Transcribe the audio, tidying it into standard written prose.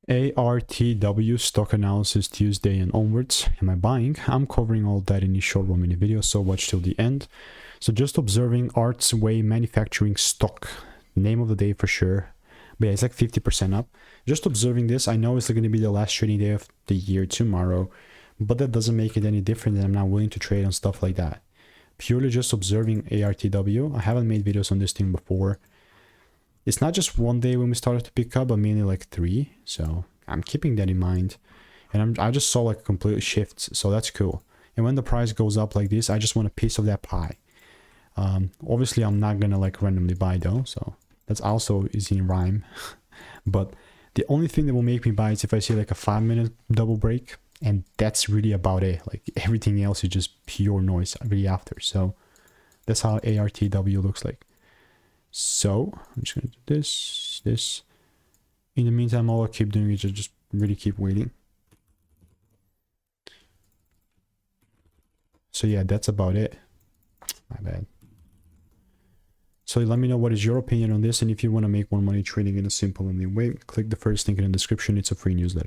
ARTW stock analysis Tuesday and onwards. Am I buying? I'm covering all that in this short 1 minute video, so watch till the end. So just observing Art's Way Manufacturing stock, name of the day for sure. But yeah, it's like 50% up. Just observing this, I know it's going to be the last trading day of the year tomorrow, but that doesn't make it any different, and I'm not willing to trade on stuff like that. Purely just observing ARTW. I haven't made videos on this thing before. It's not just one day when we started to pick up, but mainly like 3. So I'm keeping that in mind. And I just saw like a complete shift, so that's cool. And when the price goes up like this, I just want a piece of that pie. Obviously, I'm not gonna like randomly buy though, so that's also is in rhyme. But the only thing that will make me buy is if I see like a 5-minute double break, and that's really about it. Like everything else is just pure noise really after. So that's how ARTW looks like. So I'm just gonna do this. In the meantime, all I keep doing is just really keep waiting. So yeah, that's about it. My bad. So let me know what is your opinion on this, and if you want to make more money trading in a simple and only way, click the first link in the description. It's a free newsletter.